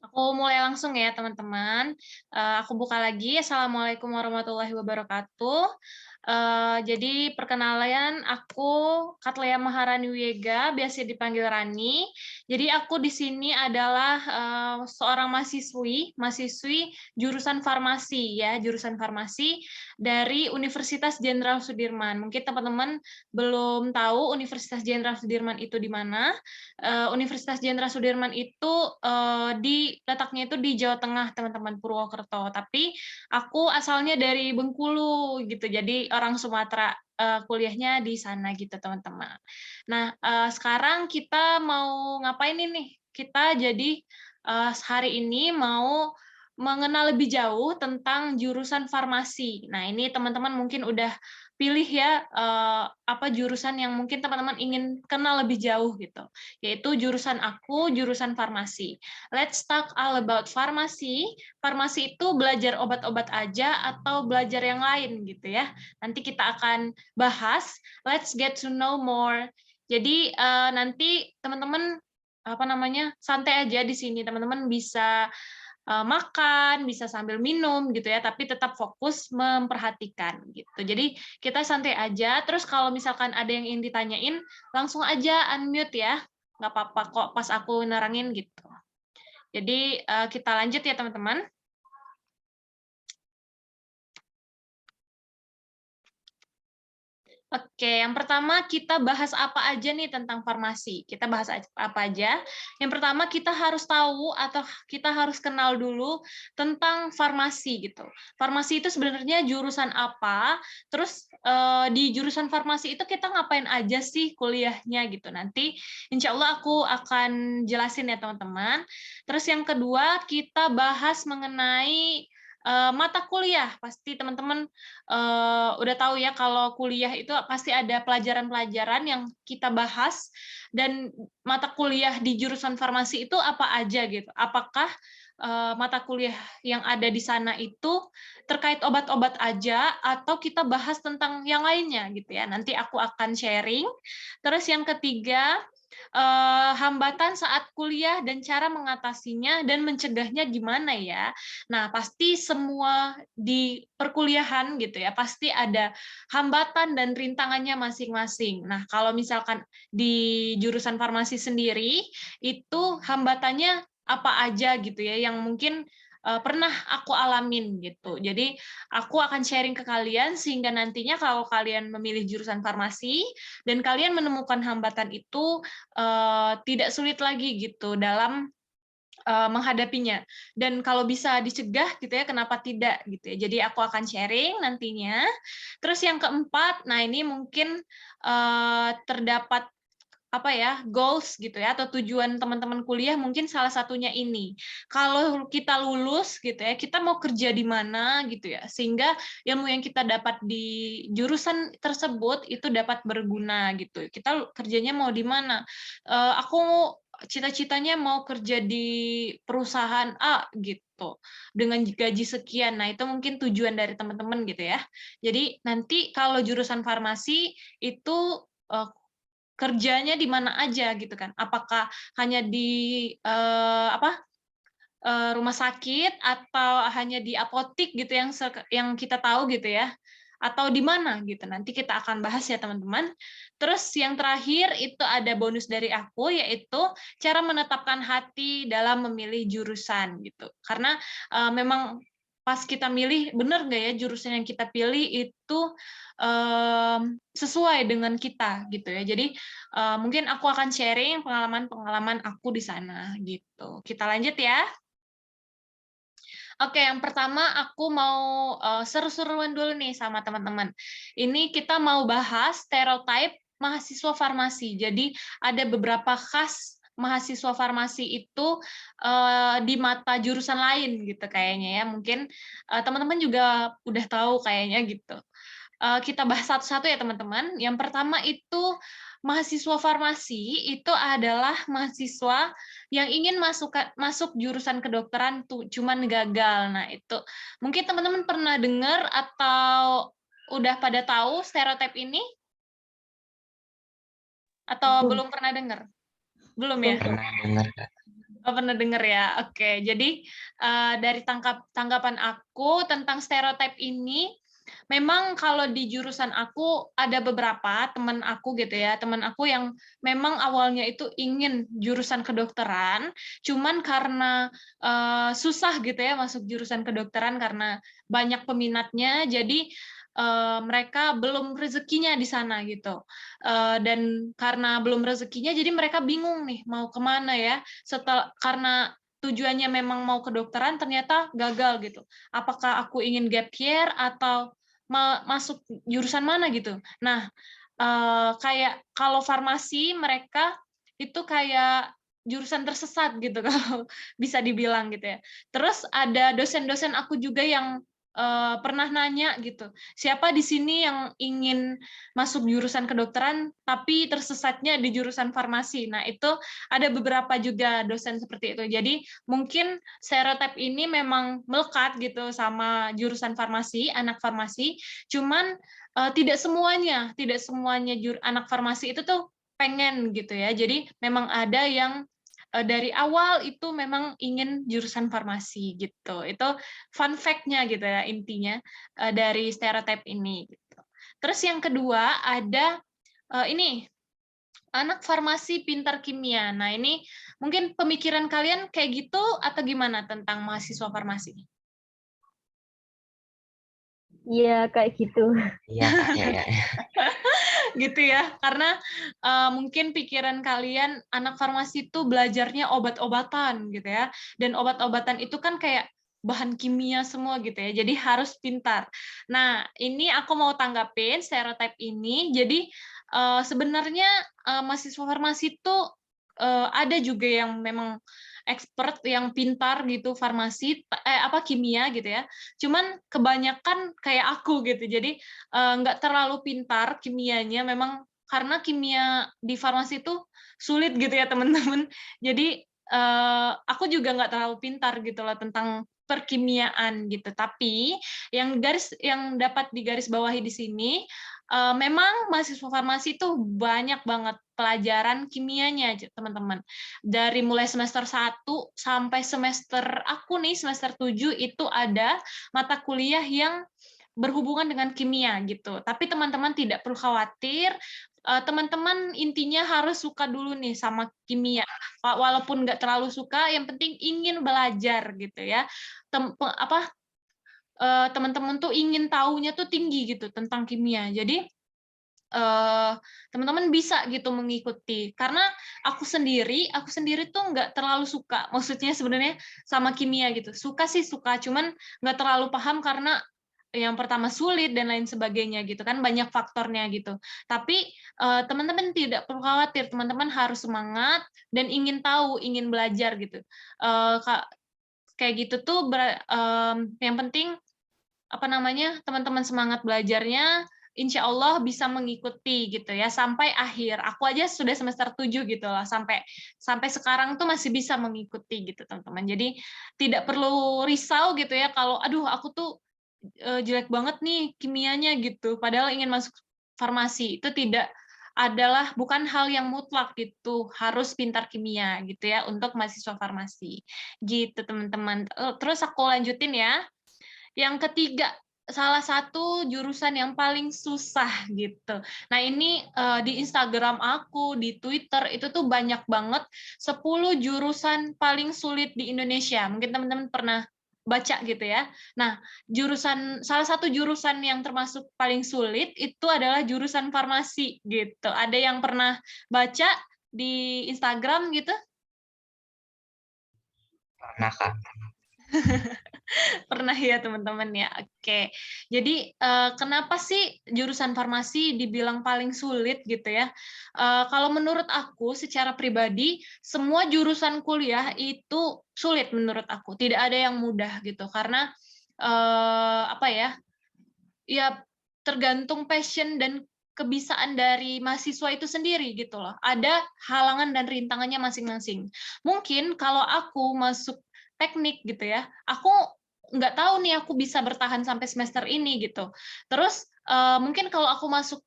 Aku mulai langsung ya, teman-teman. Aku buka lagi. Assalamualaikum warahmatullahi wabarakatuh. Jadi perkenalan, aku Katlea Maharani Wiega, biasa dipanggil Rani. Jadi aku di sini adalah seorang mahasiswi jurusan farmasi ya, jurusan farmasi dari Universitas Jenderal Sudirman. Mungkin teman-teman belum tahu Universitas Jenderal Sudirman itu di mana. Universitas Jenderal Sudirman itu letaknya itu di Jawa Tengah, teman-teman, Purwokerto. Tapi aku asalnya dari Bengkulu gitu, jadi orang Sumatera, kuliahnya di sana gitu, teman-teman. Nah, sekarang kita mau ngapain ini? Kita jadi hari ini mau mengenal lebih jauh tentang jurusan farmasi. Nah, ini teman-teman mungkin udah pilih ya apa jurusan yang mungkin teman-teman ingin kenal lebih jauh gitu, yaitu jurusan aku, jurusan farmasi. Let's talk all about farmasi. Farmasi itu belajar obat-obat aja atau belajar yang lain gitu ya. Nanti kita akan bahas. Let's get to know more. Jadi nanti teman-teman apa namanya santai aja di sini. Teman-teman bisa makan, bisa sambil minum gitu ya, tapi tetap fokus memperhatikan gitu. Jadi kita santai aja, terus kalau misalkan ada yang ingin ditanyain, langsung aja unmute ya, nggak apa-apa kok pas aku nerangin gitu. Jadi kita lanjut ya teman-teman. Oke, yang pertama kita bahas apa aja nih tentang farmasi. Kita bahas apa aja. Yang pertama kita harus tahu atau kita harus kenal dulu tentang farmasi gitu. Farmasi itu sebenarnya jurusan apa? Terus di jurusan farmasi itu kita ngapain aja sih kuliahnya gitu. Nanti insya Allah aku akan jelasin ya teman-teman. Terus yang kedua kita bahas mengenai mata kuliah. Pasti teman-teman udah tahu ya kalau kuliah itu pasti ada pelajaran-pelajaran yang kita bahas, dan mata kuliah di jurusan farmasi itu apa aja gitu. Apakah mata kuliah yang ada di sana itu terkait obat-obat aja atau kita bahas tentang yang lainnya gitu ya. Nanti aku akan sharing. Terus yang ketiga, hambatan saat kuliah dan cara mengatasinya dan mencegahnya gimana ya. Nah, pasti semua di perkuliahan gitu ya, pasti ada hambatan dan rintangannya masing-masing. Nah, kalau misalkan di jurusan farmasi sendiri, itu hambatannya apa aja gitu ya, yang mungkin pernah aku alamin gitu. Jadi aku akan sharing ke kalian sehingga nantinya kalau kalian memilih jurusan farmasi dan kalian menemukan hambatan itu tidak sulit lagi gitu dalam menghadapinya. Dan kalau bisa dicegah gitu ya, kenapa tidak gitu ya. Jadi aku akan sharing nantinya. Terus yang keempat, nah ini mungkin terdapat apa ya, goals gitu ya, atau tujuan teman-teman kuliah mungkin salah satunya ini. Kalau kita lulus gitu ya, kita mau kerja di mana gitu ya, sehingga ilmu yang kita dapat di jurusan tersebut itu dapat berguna gitu. Kita kerjanya mau di mana? Aku cita-citanya mau kerja di perusahaan A gitu, dengan gaji sekian. Nah, itu mungkin tujuan dari teman-teman gitu ya. Jadi nanti kalau jurusan farmasi itu kerjanya di mana aja gitu kan? Apakah hanya di rumah sakit atau hanya di apotik gitu yang kita tahu gitu ya? Atau di mana gitu? Nanti kita akan bahas ya teman-teman. Terus yang terakhir itu ada bonus dari aku, yaitu cara menetapkan hati dalam memilih jurusan gitu. Karena memang pas kita milih, benar nggak ya jurusan yang kita pilih itu sesuai dengan kita gitu ya. Jadi mungkin aku akan sharing pengalaman-pengalaman aku di sana gitu. Kita lanjut ya. Oke, yang pertama aku mau seru-seruan dulu nih sama teman-teman. Ini kita mau bahas stereotype mahasiswa farmasi. Jadi ada beberapa khas mahasiswa farmasi itu di mata jurusan lain gitu kayaknya ya. Mungkin teman-teman juga udah tahu kayaknya gitu. Kita bahas satu-satu ya teman-teman. Yang pertama itu mahasiswa farmasi itu adalah mahasiswa yang ingin masuk jurusan kedokteran tuh cuman gagal. Nah, itu mungkin teman-teman pernah dengar atau udah pada tahu stereotip ini atau Belum, belum pernah dengar? Belum belum ya? pernah dengar, Kak. Oh, pernah denger ya? Oke, jadi dari tanggapan aku tentang stereotip ini, memang kalau di jurusan aku ada beberapa teman aku gitu ya, teman aku yang memang awalnya itu ingin jurusan kedokteran, cuman karena susah gitu ya masuk jurusan kedokteran karena banyak peminatnya, jadi mereka belum rezekinya di sana gitu. Dan karena belum rezekinya, jadi mereka bingung nih mau kemana ya. Karena tujuannya memang mau kedokteran, ternyata gagal gitu. Apakah aku ingin gap year atau masuk jurusan mana gitu. Nah, kayak kalau farmasi mereka itu kayak jurusan tersesat gitu kalau bisa dibilang gitu ya. Terus ada dosen-dosen aku juga yang pernah nanya gitu, siapa di sini yang ingin masuk jurusan kedokteran tapi tersesatnya di jurusan farmasi. Nah, itu ada beberapa juga dosen seperti itu. Jadi mungkin stereotip ini memang melekat gitu sama jurusan farmasi, anak farmasi. Cuman tidak semuanya anak farmasi itu tuh pengen gitu ya. Jadi memang ada yang dari awal itu memang ingin jurusan farmasi gitu. Itu fun fact-nya gitu ya intinya dari stereotip ini. Gitu. Terus yang kedua ada ini anak farmasi pintar kimia. Nah ini mungkin pemikiran kalian kayak gitu atau gimana tentang mahasiswa farmasi? Iya, kayak gitu. Iya Kak, ya, ya, ya. Gitu ya, karena mungkin pikiran kalian anak farmasi itu belajarnya obat-obatan gitu ya, dan obat-obatan itu kan kayak bahan kimia semua gitu ya, jadi harus pintar. Nah, ini aku mau tanggapin stereotip ini, jadi sebenarnya mahasiswa farmasi itu ada juga yang memang expert yang pintar gitu farmasi kimia gitu ya. Cuman kebanyakan kayak aku gitu. Jadi nggak terlalu pintar kimianya memang karena kimia di farmasi itu sulit gitu ya teman-teman. Jadi aku juga nggak terlalu pintar gitu loh tentang perkimiaan gitu. Tapi yang dapat digarisbawahi di sini memang mahasiswa farmasi itu banyak banget pelajaran kimianya teman-teman. Dari mulai semester 1 sampai semester aku nih semester 7 itu ada mata kuliah yang berhubungan dengan kimia gitu. Tapi teman-teman tidak perlu khawatir, teman-teman intinya harus suka dulu nih sama kimia. Walaupun nggak terlalu suka, yang penting ingin belajar gitu ya. Teman-teman tuh ingin tahunya tuh tinggi gitu tentang kimia. Jadi teman-teman bisa gitu mengikuti. Karena aku sendiri tuh nggak terlalu suka. Maksudnya sebenarnya sama kimia gitu. Suka sih suka, cuman nggak terlalu paham karena yang pertama sulit dan lain sebagainya gitu kan banyak faktornya gitu. Tapi teman-teman tidak perlu khawatir, teman-teman harus semangat dan ingin tahu, ingin belajar gitu. Kayak gitu tuh yang penting apa namanya teman-teman semangat belajarnya, insya Allah bisa mengikuti gitu ya sampai akhir. Aku aja sudah semester 7 gitu lah sampai sekarang tuh masih bisa mengikuti gitu teman-teman. Jadi tidak perlu risau gitu ya kalau aduh aku tuh jelek banget nih kimianya gitu. Padahal ingin masuk farmasi itu bukan hal yang mutlak gitu harus pintar kimia gitu ya untuk mahasiswa farmasi gitu teman-teman. Terus aku lanjutin ya. Yang ketiga, salah satu jurusan yang paling susah gitu. Nah, ini di Instagram aku, di Twitter itu tuh banyak banget 10 jurusan paling sulit di Indonesia. Mungkin teman-teman pernah baca gitu ya. Nah, salah satu jurusan yang termasuk paling sulit itu adalah jurusan farmasi gitu. Ada yang pernah baca di Instagram gitu? Pernah Kak. Pernah ya teman-teman ya. Oke. Jadi kenapa sih jurusan farmasi dibilang paling sulit gitu ya? Kalau menurut aku secara pribadi semua jurusan kuliah itu sulit menurut aku. Tidak ada yang mudah gitu karena apa ya? Ya tergantung passion dan kebisaan dari mahasiswa itu sendiri gitu loh. Ada halangan dan rintangannya masing-masing. Mungkin kalau aku masuk teknik gitu ya, aku nggak tahu nih aku bisa bertahan sampai semester ini gitu. Terus mungkin kalau aku masuk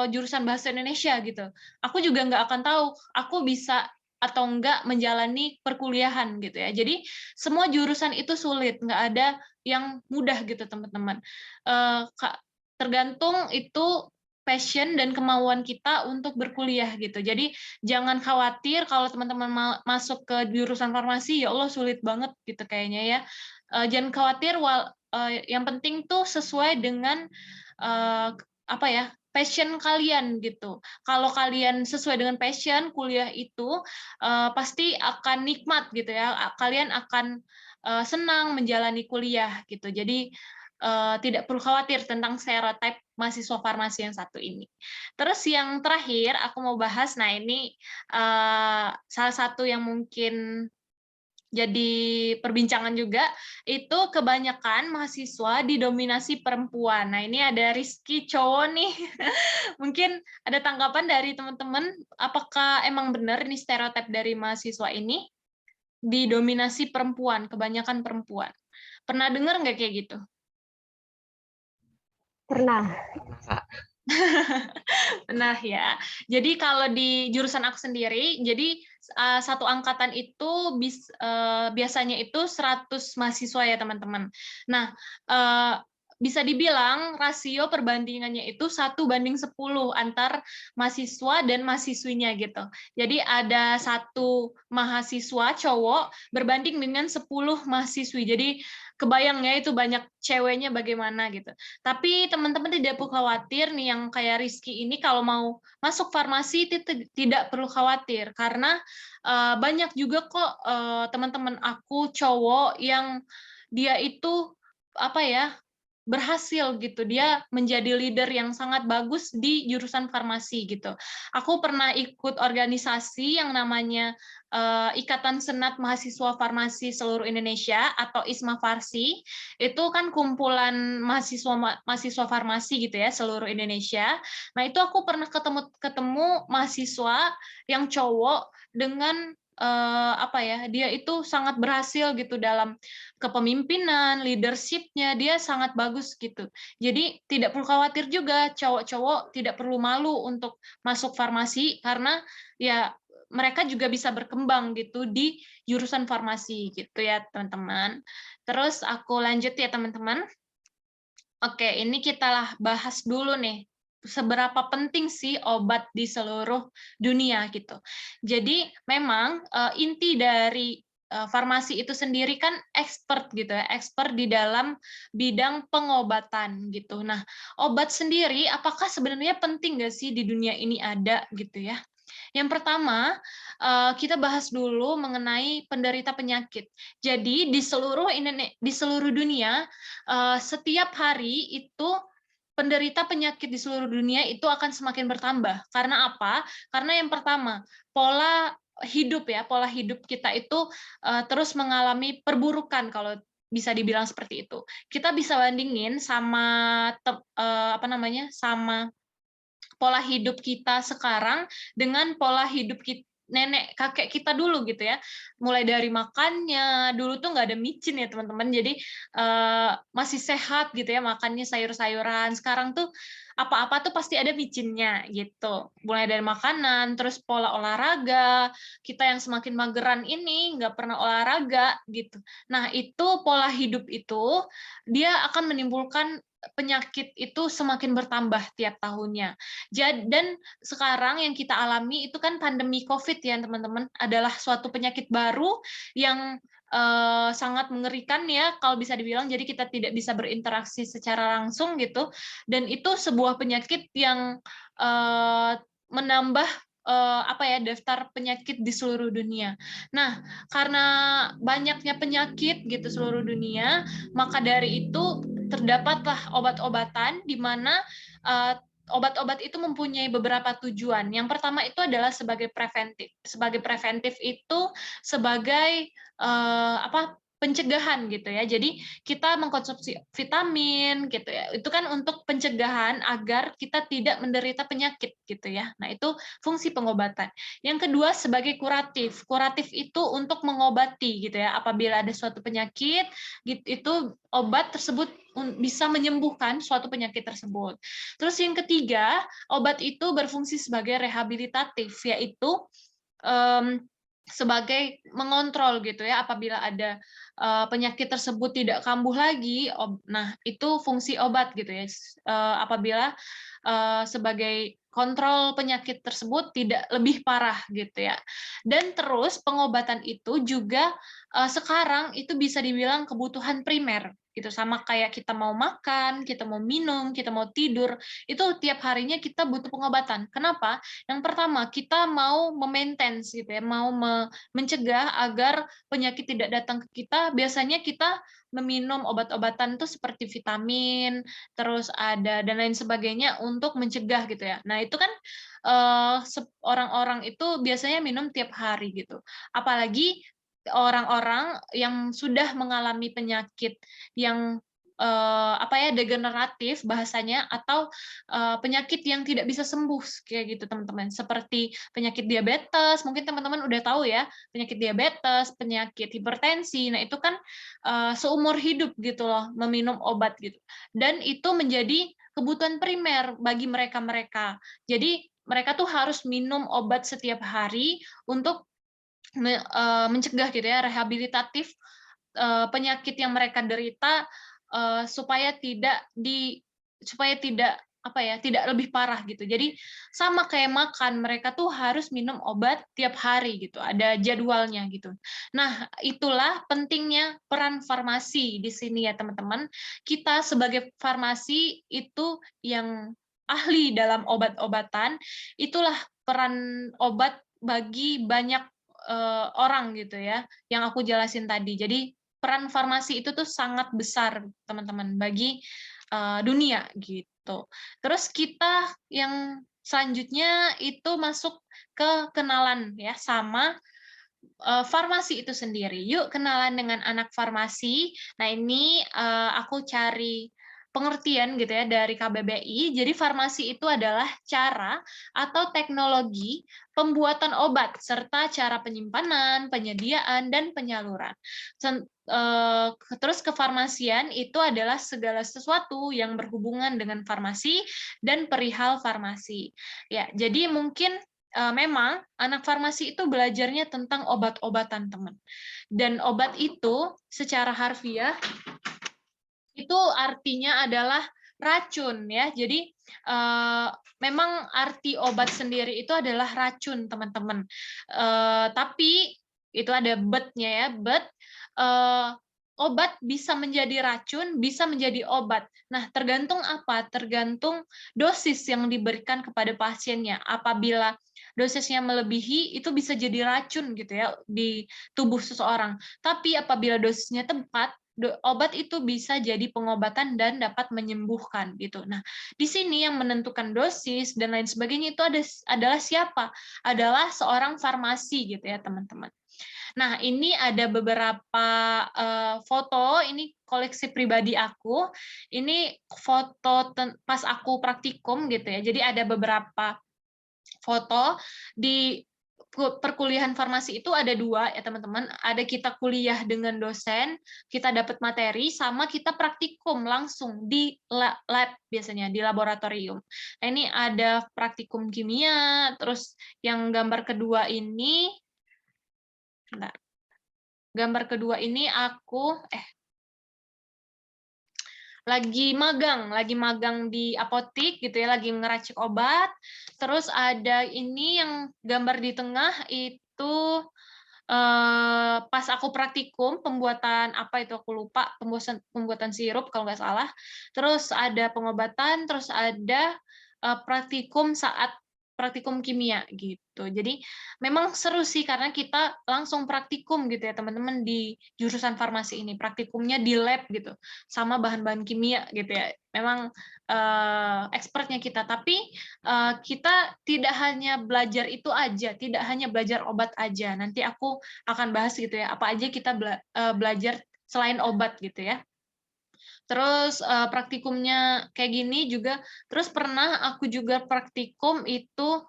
jurusan bahasa Indonesia gitu, aku juga nggak akan tahu aku bisa atau enggak menjalani perkuliahan gitu ya. Jadi semua jurusan itu sulit, nggak ada yang mudah gitu teman-teman. Tergantung itu passion dan kemauan kita untuk berkuliah gitu. Jadi jangan khawatir kalau teman-teman masuk ke jurusan farmasi, ya Allah sulit banget gitu kayaknya ya. Jangan khawatir, yang penting tuh sesuai dengan apa ya, passion kalian gitu. Kalau kalian sesuai dengan passion, kuliah itu pasti akan nikmat gitu ya. Kalian akan senang menjalani kuliah gitu. Jadi tidak perlu khawatir tentang stereotip mahasiswa farmasi yang satu ini. Terus yang terakhir aku mau bahas, nah ini salah satu yang mungkin jadi perbincangan juga, itu kebanyakan mahasiswa didominasi perempuan. Nah ini ada Rizky cowok nih, mungkin ada tanggapan dari teman-teman, apakah emang benar ini stereotip dari mahasiswa ini didominasi perempuan, kebanyakan perempuan? Pernah dengar nggak kayak gitu? Pernah. Kak. Nah ya, jadi kalau di jurusan aku sendiri, jadi satu angkatan itu biasanya itu 100 mahasiswa ya teman-teman. Nah, bisa dibilang rasio perbandingannya itu 1:10 antar mahasiswa dan mahasiswinya gitu. Jadi ada 1 mahasiswa cowok berbanding dengan 10 mahasiswi. Jadi kebayang ya itu banyak ceweknya bagaimana gitu. Tapi teman-teman tidak perlu khawatir nih, yang kayak Rizky ini kalau mau masuk farmasi tidak perlu khawatir, karena banyak juga kok teman-teman aku cowok yang dia itu apa ya, berhasil gitu, dia menjadi leader yang sangat bagus di jurusan farmasi gitu. Aku pernah ikut organisasi yang namanya Ikatan Senat Mahasiswa Farmasi Seluruh Indonesia atau ISMA Farsi. Itu kan kumpulan mahasiswa farmasi gitu ya seluruh Indonesia. Nah itu aku pernah ketemu mahasiswa yang cowok dengan apa ya, dia itu sangat berhasil gitu dalam kepemimpinan, leadership-nya dia sangat bagus gitu. Jadi tidak perlu khawatir juga, cowok-cowok tidak perlu malu untuk masuk farmasi, karena ya mereka juga bisa berkembang gitu di jurusan farmasi gitu ya teman-teman. Terus aku lanjut ya teman-teman. Oke, ini kita bahas dulu nih, seberapa penting sih obat di seluruh dunia gitu. Jadi memang inti dari farmasi itu sendiri kan expert gitu ya, expert di dalam bidang pengobatan gitu. Nah, obat sendiri apakah sebenarnya penting nggak sih di dunia ini ada gitu ya? Yang pertama, kita bahas dulu mengenai penderita penyakit. Jadi di seluruh dunia, setiap hari itu penderita penyakit di seluruh dunia itu akan semakin bertambah. Karena apa? Karena yang pertama, pola hidup kita itu terus mengalami perburukan, kalau bisa dibilang seperti itu. Kita bisa bandingin sama sama pola hidup kita sekarang dengan pola hidup nenek kakek kita dulu gitu ya, mulai dari makannya dulu tuh nggak ada micin ya teman-teman, jadi masih sehat gitu ya, makannya sayur-sayuran. Sekarang tuh apa-apa tuh pasti ada micinnya gitu, mulai dari makanan, terus pola olahraga, kita yang semakin mageran ini nggak pernah olahraga gitu. Nah itu pola hidup itu dia akan menimbulkan penyakit itu semakin bertambah tiap tahunnya. Dan sekarang yang kita alami itu kan pandemi COVID ya teman-teman, adalah suatu penyakit baru yang sangat mengerikan ya kalau bisa dibilang. Jadi kita tidak bisa berinteraksi secara langsung gitu, dan itu sebuah penyakit yang menambah daftar penyakit di seluruh dunia. Nah, karena banyaknya penyakit gitu seluruh dunia, maka dari itu terdapatlah obat-obatan di mana obat-obat itu mempunyai beberapa tujuan. Yang pertama itu adalah sebagai preventif. Sebagai preventif itu sebagai pencegahan gitu ya. Jadi kita mengkonsumsi vitamin gitu ya. Itu kan untuk pencegahan agar kita tidak menderita penyakit gitu ya. Nah, itu fungsi pengobatan. Yang kedua sebagai kuratif. Kuratif itu untuk mengobati gitu ya. Apabila ada suatu penyakit gitu, itu obat tersebut bisa menyembuhkan suatu penyakit tersebut. Terus yang ketiga, obat itu berfungsi sebagai rehabilitatif, yaitu sebagai mengontrol gitu ya, apabila ada penyakit tersebut tidak kambuh lagi, nah itu fungsi obat gitu ya. Apabila sebagai kontrol penyakit tersebut tidak lebih parah gitu ya. Dan terus pengobatan itu juga sekarang itu bisa dibilang kebutuhan primer gitu, sama kayak kita mau makan, kita mau minum, kita mau tidur, itu tiap harinya kita butuh pengobatan. Kenapa? Yang pertama, kita mau memaintain gitu ya, mau mencegah agar penyakit tidak datang ke kita. Biasanya kita meminum obat-obatan itu seperti vitamin, terus ada dan lain sebagainya untuk mencegah gitu ya. Nah, itu kan orang-orang itu biasanya minum tiap hari gitu. Apalagi orang-orang yang sudah mengalami penyakit yang degeneratif bahasanya, atau penyakit yang tidak bisa sembuh kayak gitu teman-teman, seperti penyakit diabetes, mungkin teman-teman udah tahu ya, penyakit diabetes, penyakit hipertensi. Nah, itu kan seumur hidup gitu loh meminum obat gitu, dan itu menjadi kebutuhan primer bagi mereka-mereka. Jadi mereka tuh harus minum obat setiap hari untuk mencegah gitu ya, rehabilitatif penyakit yang mereka derita, supaya tidak tidak lebih parah gitu. Jadi sama kayak makan, mereka tuh harus minum obat tiap hari gitu, ada jadwalnya gitu. Nah, itulah pentingnya peran farmasi di sini ya teman-teman. Kita sebagai farmasi itu yang ahli dalam obat-obatan, itulah peran obat bagi banyak orang gitu ya, yang aku jelasin tadi. Jadi peran farmasi itu tuh sangat besar teman-teman bagi dunia gitu. Terus kita yang selanjutnya itu masuk ke kenalan ya sama farmasi itu sendiri. Yuk kenalan dengan anak farmasi. Nah, ini aku cari pengertian gitu ya dari KBBI. Jadi farmasi itu adalah cara atau teknologi pembuatan obat serta cara penyimpanan, penyediaan, dan penyaluran. Terus kefarmasian itu adalah segala sesuatu yang berhubungan dengan farmasi dan perihal farmasi. Ya, jadi mungkin memang anak farmasi itu belajarnya tentang obat-obatan, teman. Dan obat itu secara harfiah itu artinya adalah racun ya. Jadi memang arti obat sendiri itu adalah racun, teman-teman. Tapi itu ada bet-nya ya, bet obat bisa menjadi racun, bisa menjadi obat. Nah, tergantung apa? Tergantung dosis yang diberikan kepada pasiennya. Apabila dosisnya melebihi, itu bisa jadi racun gitu ya di tubuh seseorang. Tapi apabila dosisnya tepat, obat itu bisa jadi pengobatan dan dapat menyembuhkan gitu. Nah, di sini yang menentukan dosis dan lain sebagainya itu adalah siapa? Adalah seorang farmasi gitu ya, teman-teman. Nah, ini ada beberapa foto, ini koleksi pribadi aku. Ini foto pas aku praktikum gitu ya. Jadi ada beberapa foto di perkuliahan farmasi itu ada dua ya teman-teman. Ada kita kuliah dengan dosen, kita dapat materi, sama kita praktikum langsung di lab biasanya, di laboratorium. Nah, ini ada praktikum kimia, terus yang gambar kedua ini, nah, gambar kedua ini aku lagi magang di apotik gitu ya, lagi ngeracik obat. Terus ada ini yang gambar di tengah itu pas aku praktikum pembuatan apa itu aku lupa, pembuatan sirup kalau nggak salah. Terus ada pengobatan, terus ada praktikum saat praktikum kimia gitu. Jadi memang seru sih karena kita langsung praktikum gitu ya teman-teman di jurusan farmasi ini. Praktikumnya di lab gitu sama bahan-bahan kimia gitu ya. Memang expertnya kita, tapi kita tidak hanya belajar itu aja, tidak hanya belajar obat aja. Nanti aku akan bahas gitu ya, apa aja kita belajar selain obat gitu ya. Terus praktikumnya kayak gini juga. Terus pernah aku juga praktikum itu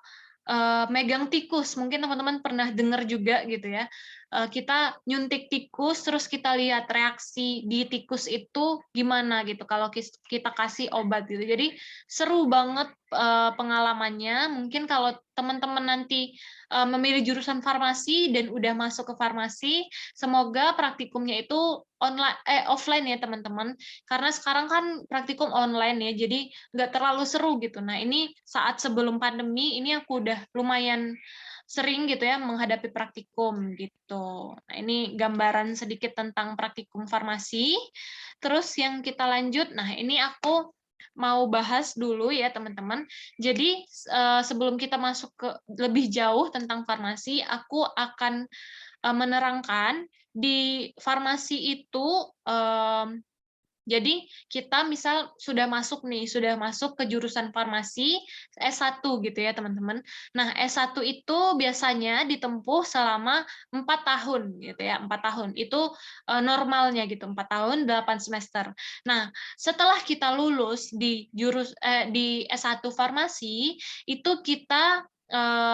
megang tikus. Mungkin teman-teman pernah dengar juga gitu ya. Kita nyuntik tikus, terus kita lihat reaksi di tikus itu gimana gitu kalau kita kasih obat gitu. Jadi seru banget pengalamannya. Mungkin kalau teman-teman nanti memilih jurusan farmasi dan udah masuk ke farmasi, semoga praktikumnya itu offline ya teman-teman. Karena sekarang kan praktikum online ya, jadi nggak terlalu seru gitu. Nah ini saat sebelum pandemi ini aku udah lumayan sering gitu ya menghadapi praktikum gitu. Nah ini gambaran sedikit tentang praktikum farmasi. Terus yang kita lanjut, nah ini aku mau bahas dulu ya teman-teman. Jadi sebelum kita masuk ke lebih jauh tentang farmasi, aku akan menerangkan di farmasi itu jadi kita misal sudah masuk ke jurusan farmasi S1 gitu ya teman-teman. Nah S1 itu biasanya ditempuh selama 4 tahun gitu ya, 4 tahun. Itu normalnya gitu, 4 tahun 8 semester. Nah setelah kita lulus di S1 farmasi, itu kita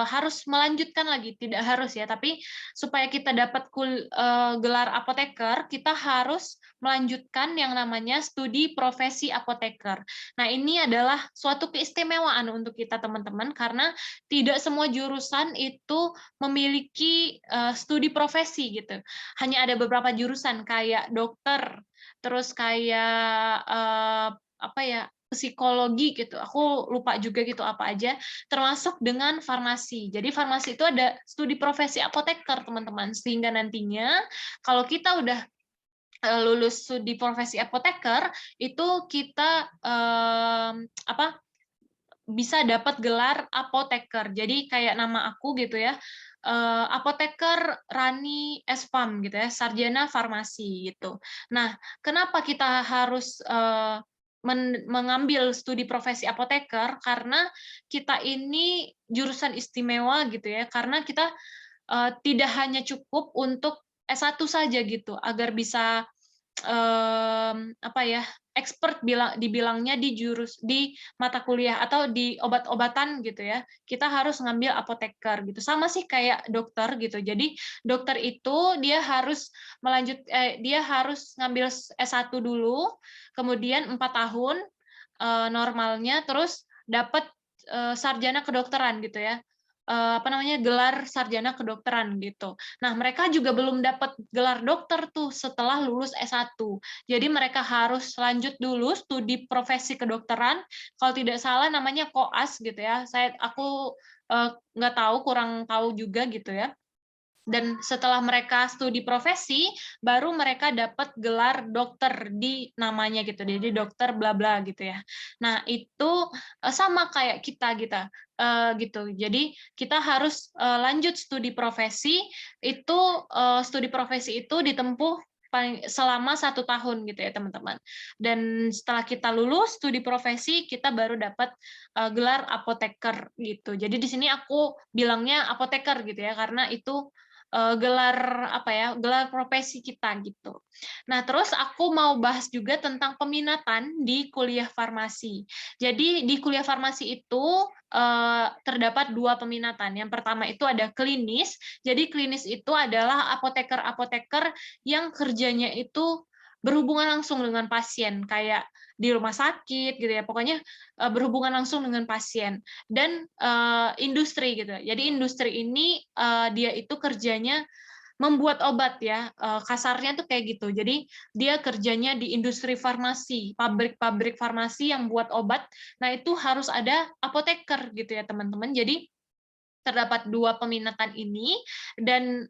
harus melanjutkan lagi, tidak harus ya, tapi supaya kita dapat gelar apoteker, kita harus melanjutkan yang namanya studi profesi apoteker. Nah, ini adalah suatu keistimewaan untuk kita teman-teman karena tidak semua jurusan itu memiliki studi profesi gitu. Hanya ada beberapa jurusan kayak dokter, terus kayak apa ya, psikologi gitu. Aku lupa juga gitu apa aja, termasuk dengan farmasi. Jadi farmasi itu ada studi profesi apoteker, teman-teman. Sehingga nantinya kalau kita udah lulus studi profesi apoteker, itu kita bisa dapat gelar apoteker. Jadi kayak nama aku gitu ya, Apoteker Rani Espam gitu ya, sarjana farmasi gitu. Nah, kenapa kita harus mengambil studi profesi apoteker? Karena kita ini jurusan istimewa gitu ya, karena kita tidak hanya cukup untuk S1 saja gitu, agar bisa apa ya, expert dibilangnya di mata kuliah atau di obat-obatan gitu ya, kita harus ngambil apoteker gitu. Sama sih kayak dokter gitu. Jadi dokter itu dia harus ngambil S1 dulu, kemudian 4 tahun normalnya, terus dapat sarjana kedokteran gitu ya. Apa namanya, gelar sarjana kedokteran gitu. Nah, mereka juga belum dapat gelar dokter tuh setelah lulus S1. Jadi mereka harus lanjut dulu studi profesi kedokteran. Kalau tidak salah namanya koas gitu ya. Aku nggak tahu, kurang tahu juga gitu ya. Dan setelah mereka studi profesi, baru mereka dapat gelar dokter di namanya gitu. Jadi dokter bla bla gitu ya. Nah, itu sama kayak kita gitu. Jadi kita harus lanjut studi profesi, itu studi profesi itu ditempuh selama 1 tahun gitu ya teman-teman. Dan setelah kita lulus studi profesi, kita baru dapat gelar apoteker gitu. Jadi di sini aku bilangnya apoteker gitu ya, karena itu gelar profesi kita gitu. Nah, terus aku mau bahas juga tentang peminatan di kuliah farmasi. Jadi di kuliah farmasi itu terdapat 2 peminatan. Yang pertama itu ada klinis. Jadi klinis itu adalah apoteker-apoteker yang kerjanya itu berhubungan langsung dengan pasien, kayak di rumah sakit gitu ya, pokoknya berhubungan langsung dengan pasien. Dan industri gitu. Jadi industri ini dia itu kerjanya membuat obat ya, kasarnya tuh kayak gitu. Jadi dia kerjanya di industri farmasi, pabrik-pabrik farmasi yang buat obat. Nah, itu harus ada apoteker gitu ya, teman-teman. Jadi terdapat 2 peminatan ini, dan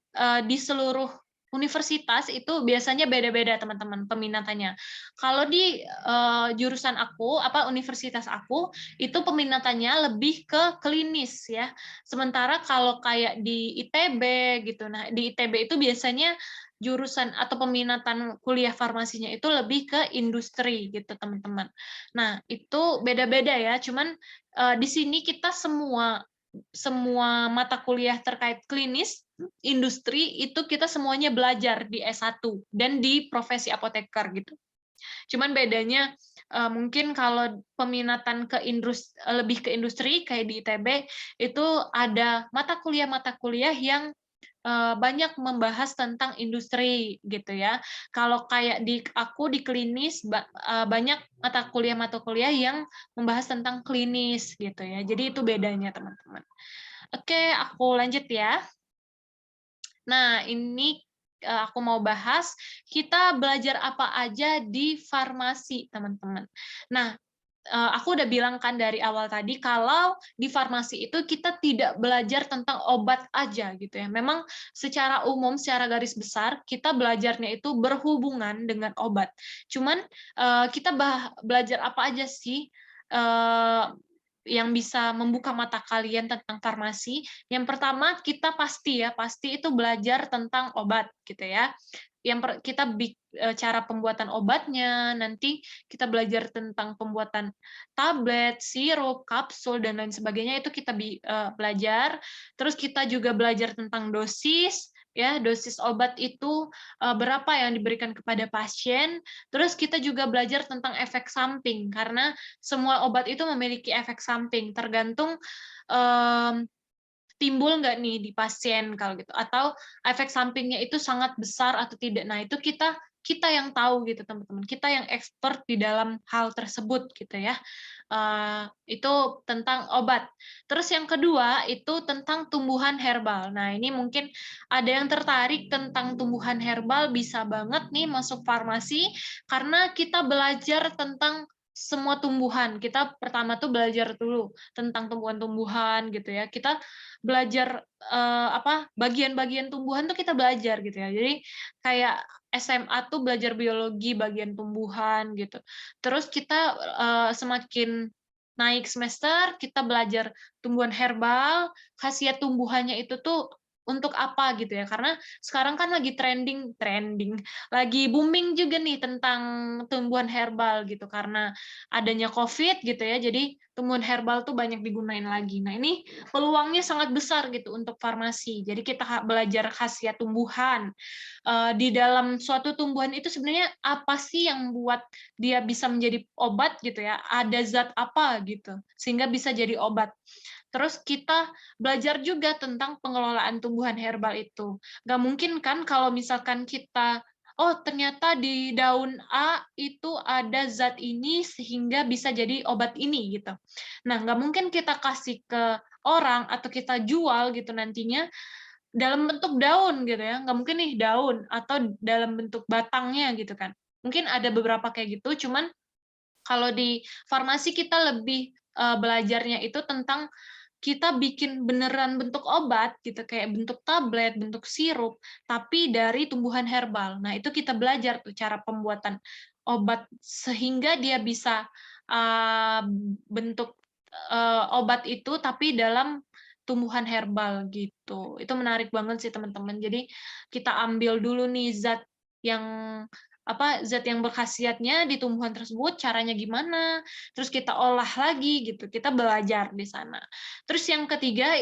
di seluruh universitas itu biasanya beda-beda teman-teman peminatannya. Kalau di jurusan aku, universitas aku, itu peminatannya lebih ke klinis ya. Sementara kalau kayak di ITB gitu, nah di ITB itu biasanya jurusan atau peminatan kuliah farmasinya itu lebih ke industri gitu teman-teman. Nah itu beda-beda ya. Cuman di sini kita semua mata kuliah terkait klinis, industri, itu kita semuanya belajar di S1 dan di profesi apoteker gitu. Cuman bedanya mungkin kalau peminatan lebih ke industri kayak di ITB itu ada mata kuliah yang banyak membahas tentang industri gitu ya. Kalau kayak aku di klinis banyak mata kuliah yang membahas tentang klinis gitu ya. Jadi itu bedanya teman-teman. Oke, aku lanjut ya. Nah, ini aku mau bahas kita belajar apa aja di farmasi, teman-teman. Nah, aku udah bilang kan dari awal tadi kalau di farmasi itu kita tidak belajar tentang obat aja gitu ya. Memang secara umum, secara garis besar kita belajarnya itu berhubungan dengan obat. Cuman kita belajar apa aja sih yang bisa membuka mata kalian tentang farmasi. Yang pertama kita pasti itu belajar tentang obat gitu ya. Kita cara pembuatan obatnya, nanti kita belajar tentang pembuatan tablet, sirup, kapsul dan lain sebagainya itu kita belajar. Terus kita juga belajar tentang dosis ya, dosis obat itu berapa yang diberikan kepada pasien. Terus kita juga belajar tentang efek samping karena semua obat itu memiliki efek samping tergantung timbul nggak nih di pasien kalau gitu, atau efek sampingnya itu sangat besar atau tidak. Nah, itu kita yang tahu gitu teman-teman, kita yang expert di dalam hal tersebut gitu ya. Itu tentang obat. Terus yang kedua itu tentang tumbuhan herbal. Nah, ini mungkin ada yang tertarik tentang tumbuhan herbal, bisa banget nih masuk farmasi karena kita belajar tentang semua tumbuhan. Kita pertama tuh belajar dulu tentang tumbuhan-tumbuhan gitu ya. Kita belajar bagian-bagian tumbuhan tuh kita belajar gitu ya. Jadi kayak SMA tuh belajar biologi bagian tumbuhan gitu. Terus kita semakin naik semester kita belajar tumbuhan herbal, khasiat tumbuhannya itu tuh untuk apa gitu ya. Karena sekarang kan lagi trending, lagi booming juga nih tentang tumbuhan herbal gitu karena adanya COVID gitu ya. Jadi tumbuhan herbal tuh banyak digunain lagi. Nah, ini peluangnya sangat besar gitu untuk farmasi. Jadi kita belajar khasiat tumbuhan. Di dalam suatu tumbuhan itu sebenarnya apa sih yang buat dia bisa menjadi obat gitu ya? Ada zat apa gitu sehingga bisa jadi obat. Terus kita belajar juga tentang pengelolaan tumbuhan herbal itu. Nggak mungkin kan kalau misalkan kita, oh ternyata di daun A itu ada zat ini sehingga bisa jadi obat ini gitu. Nah, nggak mungkin kita kasih ke orang atau kita jual gitu nantinya dalam bentuk daun gitu ya. Nggak mungkin nih daun atau dalam bentuk batangnya gitu kan. Mungkin ada beberapa kayak gitu, cuman kalau di farmasi kita lebih belajarnya itu tentang kita bikin beneran bentuk obat gitu, kayak bentuk tablet, bentuk sirup, tapi dari tumbuhan herbal. Nah, itu kita belajar tuh cara pembuatan obat sehingga dia bisa bentuk obat itu tapi dalam tumbuhan herbal gitu. Itu menarik banget sih teman-teman. Jadi kita ambil dulu nih yang zat yang berkhasiatnya di tumbuhan tersebut, caranya gimana, terus kita olah lagi gitu, kita belajar di sana. Terus yang ketiga,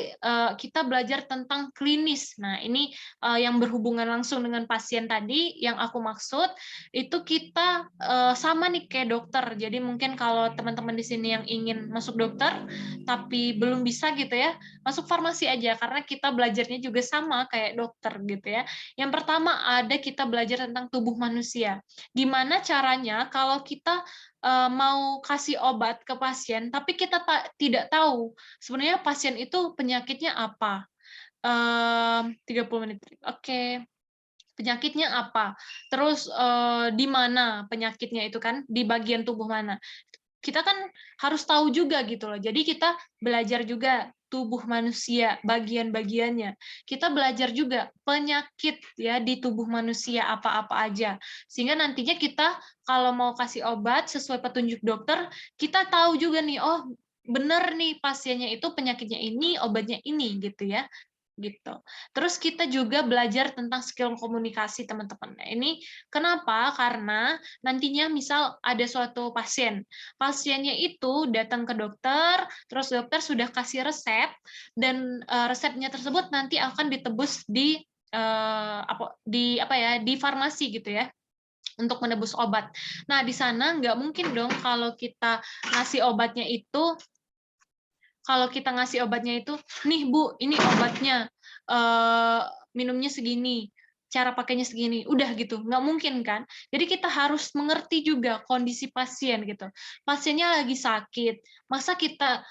kita belajar tentang klinis. Nah, ini yang berhubungan langsung dengan pasien tadi, yang aku maksud, itu kita sama nih kayak dokter. Jadi mungkin kalau teman-teman di sini yang ingin masuk dokter, tapi belum bisa gitu ya, masuk farmasi aja, karena kita belajarnya juga sama kayak dokter gitu ya. Yang pertama ada kita belajar tentang tubuh manusia. Gimana caranya kalau kita mau kasih obat ke pasien, tapi kita tidak tahu sebenarnya pasien itu penyakitnya apa. 30 menit. Oke. Penyakitnya apa? Terus di mana penyakitnya itu kan? Di bagian tubuh mana? Kita kan harus tahu juga gitu loh. Jadi kita belajar juga tubuh manusia, bagian-bagiannya. Kita belajar juga penyakit ya di tubuh manusia apa-apa aja. Sehingga nantinya kita kalau mau kasih obat sesuai petunjuk dokter, kita tahu juga nih, oh benar nih pasiennya itu penyakitnya ini, obatnya ini gitu ya. Gitu. Terus kita juga belajar tentang skill komunikasi teman-teman. Nah, ini kenapa? Karena nantinya misal ada suatu pasien, pasiennya itu datang ke dokter, terus dokter sudah kasih resep dan resepnya tersebut nanti akan ditebus di di farmasi gitu ya untuk menebus obat. Nah, di sana nggak mungkin dong kalau kita ngasih obatnya itu nih Bu, ini obatnya. minumnya segini, cara pakainya segini, udah gitu, nggak mungkin kan? Jadi kita harus mengerti juga kondisi pasien gitu. Pasiennya lagi sakit, masa kita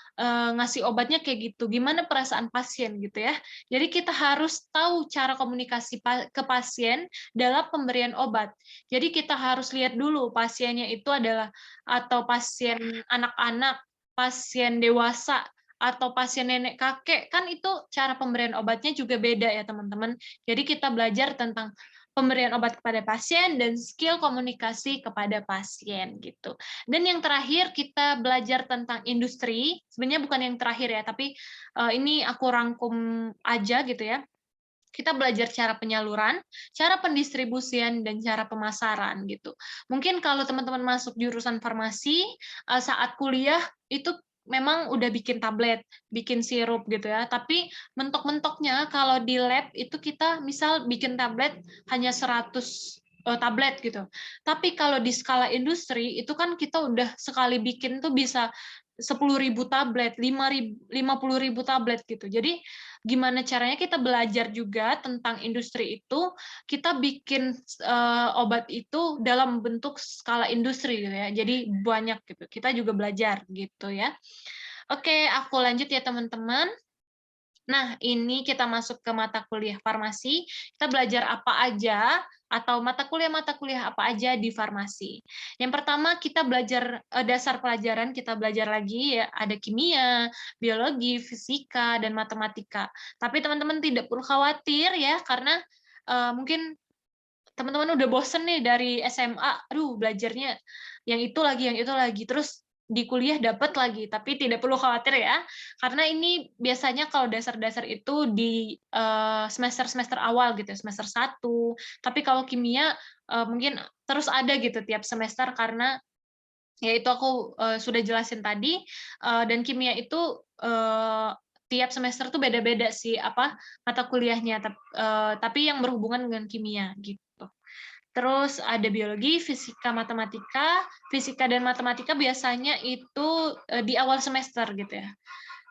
ngasih obatnya kayak gitu? Gimana perasaan pasien gitu ya? Jadi kita harus tahu cara komunikasi ke pasien dalam pemberian obat. Jadi kita harus lihat dulu pasiennya itu adalah atau pasien anak-anak, pasien dewasa, atau pasien nenek kakek, kan itu cara pemberian obatnya juga beda ya teman-teman. Jadi kita belajar tentang pemberian obat kepada pasien dan skill komunikasi kepada pasien gitu. Dan yang terakhir kita belajar tentang industri, sebenarnya bukan yang terakhir ya, tapi ini aku rangkum aja gitu ya. Kita belajar cara penyaluran, cara pendistribusian, dan cara pemasaran gitu. Mungkin kalau teman-teman masuk jurusan farmasi, saat kuliah itu memang udah bikin tablet, bikin sirup gitu ya. Tapi mentok-mentoknya kalau di lab itu kita misal bikin tablet hanya 100 tablet gitu. Tapi kalau di skala industri itu kan kita udah sekali bikin tuh bisa 10.000 tablet, 50.000 tablet gitu. Jadi gimana caranya kita belajar juga tentang industri itu, kita bikin obat itu dalam bentuk skala industri gitu ya. Jadi banyak gitu. Kita juga belajar gitu ya. Oke, aku lanjut ya teman-teman. Nah, ini kita masuk ke mata kuliah farmasi. Kita belajar apa aja atau mata kuliah apa aja di farmasi. Yang pertama kita belajar dasar pelajaran, kita belajar lagi ya ada kimia, biologi, fisika dan matematika. Tapi teman-teman tidak perlu khawatir ya karena mungkin teman-teman udah bosen nih dari SMA, aduh belajarnya yang itu lagi, terus di kuliah dapat lagi, tapi tidak perlu khawatir ya, karena ini biasanya kalau dasar-dasar itu di semester-semester awal gitu, semester 1, tapi kalau kimia mungkin terus ada gitu tiap semester karena ya itu aku sudah jelasin tadi, dan kimia itu tiap semester tuh beda-beda sih apa mata kuliahnya, tapi yang berhubungan dengan kimia gitu. Terus ada biologi, fisika dan matematika biasanya itu di awal semester gitu ya.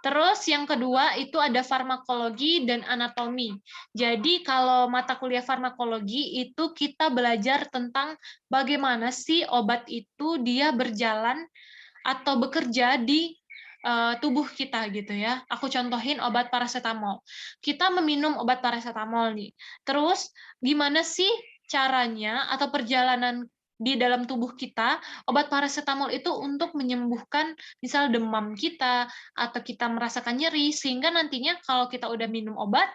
Terus yang kedua itu ada farmakologi dan anatomi. Jadi kalau mata kuliah farmakologi itu kita belajar tentang bagaimana sih obat itu dia berjalan atau bekerja di tubuh kita gitu ya. Aku contohin obat paracetamol. Kita meminum obat paracetamol nih. Terus gimana sih caranya atau perjalanan di dalam tubuh kita, obat paracetamol itu untuk menyembuhkan misal demam kita atau kita merasakan nyeri sehingga nantinya kalau kita udah minum obat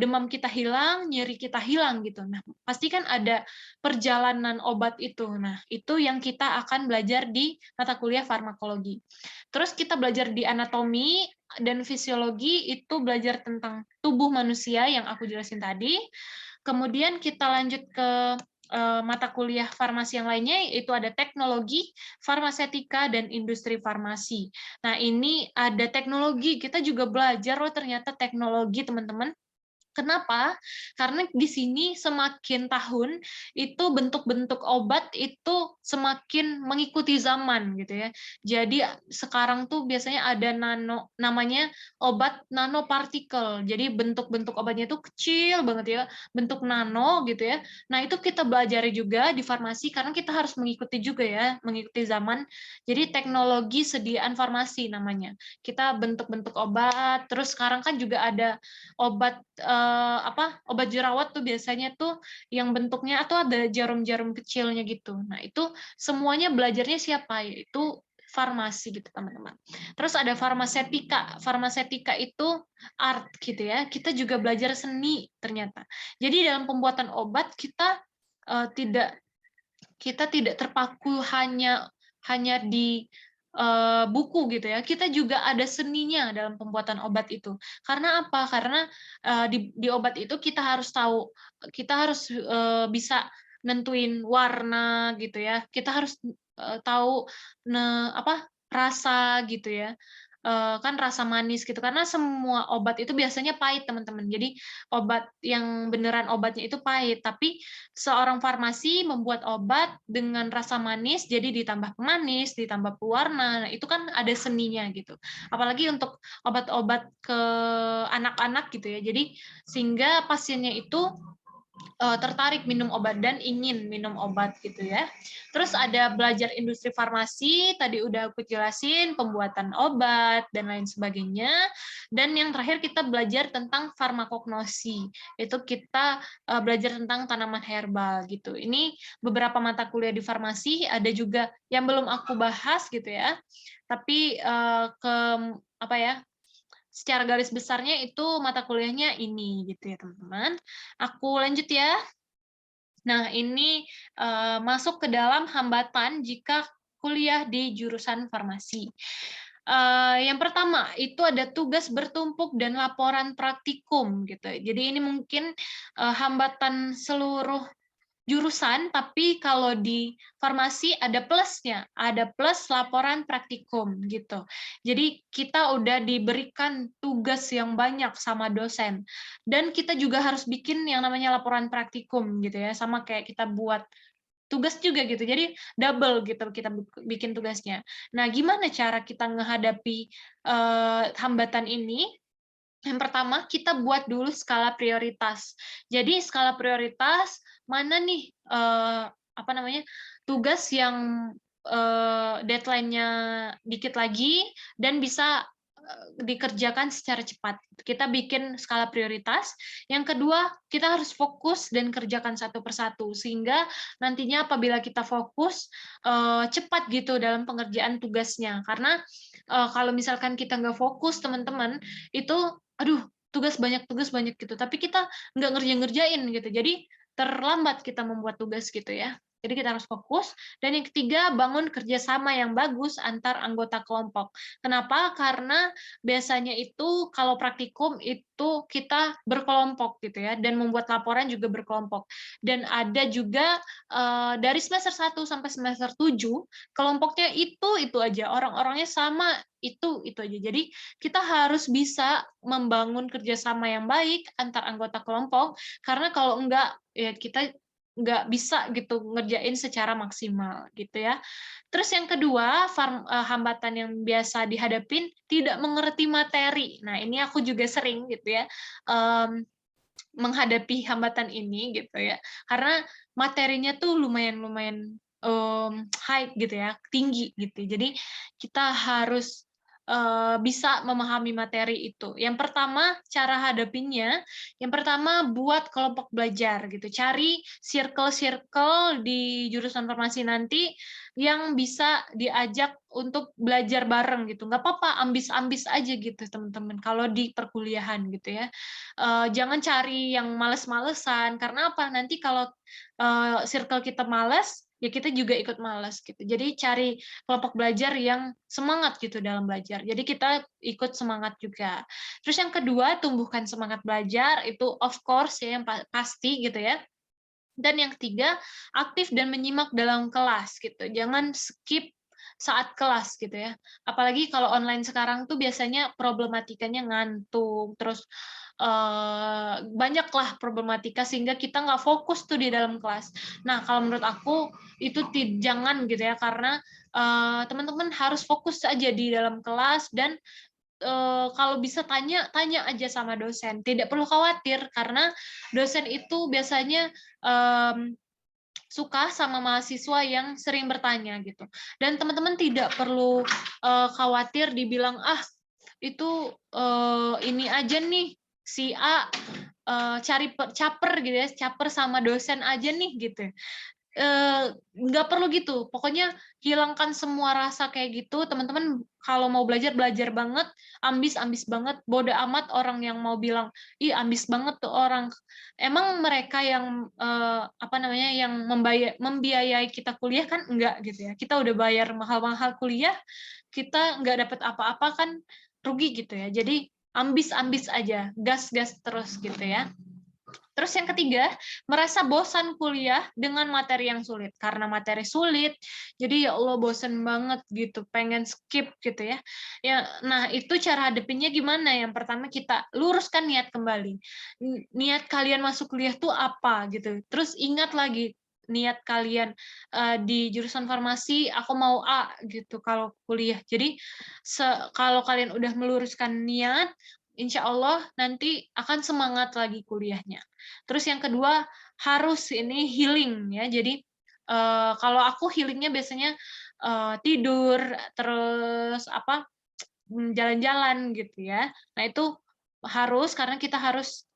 demam kita hilang, nyeri kita hilang gitu. Nah, pasti kan ada perjalanan obat itu. Nah, itu yang kita akan belajar di mata kuliah farmakologi. Terus kita belajar di anatomi dan fisiologi itu belajar tentang tubuh manusia yang aku jelasin tadi. Kemudian kita lanjut ke mata kuliah farmasi yang lainnya, yaitu ada teknologi, farmasetika, dan industri farmasi. Nah, ini ada teknologi, kita juga belajar loh ternyata teknologi, teman-teman. Kenapa? Karena di sini semakin tahun itu bentuk-bentuk obat itu semakin mengikuti zaman gitu ya. Jadi sekarang tuh biasanya ada namanya obat nanopartikel. Jadi bentuk-bentuk obatnya itu kecil banget ya, bentuk nano gitu ya. Nah, itu kita pelajari juga di farmasi karena kita harus mengikuti juga ya, mengikuti zaman. Jadi teknologi sediaan farmasi namanya. Kita bentuk-bentuk obat, terus sekarang kan juga ada obat obat jerawat tuh biasanya tuh yang bentuknya atau ada jarum-jarum kecilnya gitu. Nah, itu semuanya belajarnya siapa? Yaitu farmasi gitu, teman-teman. Terus ada farmasetika. Farmasetika itu art gitu ya. Kita juga belajar seni ternyata. Jadi dalam pembuatan obat kita tidak terpaku hanya di buku gitu ya. Kita juga ada seninya dalam pembuatan obat itu. Karena apa? Karena di obat itu kita harus tahu, kita harus bisa nentuin warna gitu ya. Kita harus tahu rasa gitu ya. kan rasa manis gitu, karena semua obat itu biasanya pahit teman-teman. Jadi obat yang beneran obatnya itu pahit, tapi seorang farmasi membuat obat dengan rasa manis, jadi ditambah pemanis, ditambah pewarna, nah, itu kan ada seninya gitu. Apalagi untuk obat-obat ke anak-anak gitu ya. Jadi sehingga pasiennya itu tertarik minum obat dan ingin minum obat gitu ya. Terus ada belajar industri farmasi, tadi udah aku jelasin, pembuatan obat dan lain sebagainya. Dan yang terakhir kita belajar tentang farmakognosi, itu kita belajar tentang tanaman herbal gitu. Ini beberapa mata kuliah di farmasi, ada juga yang belum aku bahas gitu ya. Tapi apa ya? Secara garis besarnya itu mata kuliahnya ini gitu ya teman-teman. Aku lanjut ya. Nah ini masuk ke dalam hambatan jika kuliah di jurusan farmasi. Yang pertama itu ada tugas bertumpuk dan laporan praktikum gitu. Jadi ini mungkin hambatan seluruh jurusan, tapi kalau di farmasi ada plusnya, ada plus laporan praktikum gitu. Jadi kita udah diberikan tugas yang banyak sama dosen, dan kita juga harus bikin yang namanya laporan praktikum gitu ya, sama kayak kita buat tugas juga gitu. Jadi double gitu kita bikin tugasnya. Nah, gimana cara kita menghadapi hambatan ini? Yang pertama, kita buat dulu skala prioritas. Jadi skala prioritas mana nih apa namanya tugas yang deadline-nya dikit lagi dan bisa dikerjakan secara cepat. Kita bikin skala prioritas. Yang kedua, kita harus fokus dan kerjakan satu persatu sehingga nantinya apabila kita fokus cepat gitu dalam pengerjaan tugasnya. Karena kalau misalkan kita nggak fokus, teman-teman, itu aduh tugas banyak gitu. Tapi kita nggak ngerjain gitu. Jadi terlambat kita membuat tugas gitu ya. Jadi kita harus fokus. Dan yang ketiga, bangun kerjasama yang bagus antar anggota kelompok. Kenapa? Karena biasanya itu kalau praktikum itu kita berkelompok gitu ya, dan membuat laporan juga berkelompok. Dan ada juga dari semester 1 sampai semester 7, kelompoknya itu aja, orang-orangnya sama, itu aja. Jadi kita harus bisa membangun kerjasama yang baik antar anggota kelompok, karena kalau enggak ya kita nggak bisa gitu ngerjain secara maksimal gitu ya. Terus yang kedua, hambatan yang biasa dihadapin tidak mengerti materi. Nah, ini aku juga sering gitu ya menghadapi hambatan ini gitu ya. Karena materinya tuh lumayan high gitu ya, tinggi gitu. Jadi kita harus bisa memahami materi itu. Yang pertama, cara hadapinnya, yang pertama buat kelompok belajar gitu. Cari circle-circle di jurusan farmasi nanti yang bisa diajak untuk belajar bareng gitu. Nggak apa-apa, ambis-ambis aja gitu teman-teman kalau di perkuliahan gitu ya. Jangan cari yang males-malesan, karena apa? Nanti kalau circle kita males, ya kita juga ikut malas gitu. Jadi cari kelompok belajar yang semangat gitu dalam belajar. Jadi kita ikut semangat juga. Terus yang kedua, tumbuhkan semangat belajar, itu of course ya yang pasti gitu ya. Dan yang ketiga, aktif dan menyimak dalam kelas gitu. Jangan skip saat kelas gitu ya. Apalagi kalau online sekarang tuh biasanya problematikanya ngantuk, terus banyaklah problematika sehingga kita nggak fokus tuh di dalam kelas. Nah, kalau menurut aku itu jangan gitu ya, karena teman-teman harus fokus aja di dalam kelas dan kalau bisa tanya aja sama dosen. Tidak perlu khawatir karena dosen itu biasanya suka sama mahasiswa yang sering bertanya gitu. Dan teman-teman tidak perlu khawatir dibilang itu ini aja nih si A cari caper gitu ya, caper sama dosen aja nih gitu. Nggak perlu gitu. Pokoknya hilangkan semua rasa kayak gitu. Teman-teman kalau mau belajar banget, ambis banget, bodo amat orang yang mau bilang, ih ambis banget tuh orang. Emang mereka yang apa namanya yang membiayai kita kuliah kan enggak gitu ya. Kita udah bayar mahal-mahal kuliah, kita nggak dapat apa-apa kan rugi gitu ya. Jadi ambis aja, gas terus gitu ya. Terus yang ketiga, merasa bosan kuliah dengan materi yang sulit. Karena materi sulit, jadi ya Allah bosan banget gitu, pengen skip gitu ya. Nah, itu cara hadepinnya gimana? Yang pertama kita luruskan niat kembali. Niat kalian masuk kuliah tuh apa gitu. Terus ingat lagi niat kalian di jurusan farmasi, aku mau A gitu kalau kuliah. Jadi kalau kalian udah meluruskan niat, insya Allah nanti akan semangat lagi kuliahnya. Terus yang kedua harus ini healing ya. Jadi kalau aku healingnya biasanya tidur, terus apa jalan-jalan gitu ya. Nah itu harus karena kita harus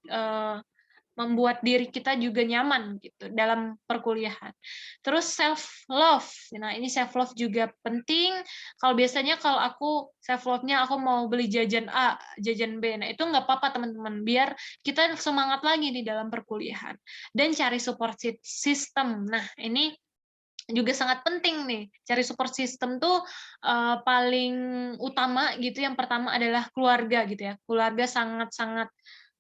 membuat diri kita juga nyaman gitu dalam perkuliahan. Terus self love. Nah, ini self love juga penting. Kalau biasanya kalau aku self love-nya aku mau beli jajan A, jajan B. Nah, itu nggak apa-apa teman-teman, biar kita semangat lagi di dalam perkuliahan. Dan cari support system. Nah, ini juga sangat penting nih. Cari support system tuh paling utama gitu. Yang pertama adalah keluarga gitu ya. Keluarga sangat-sangat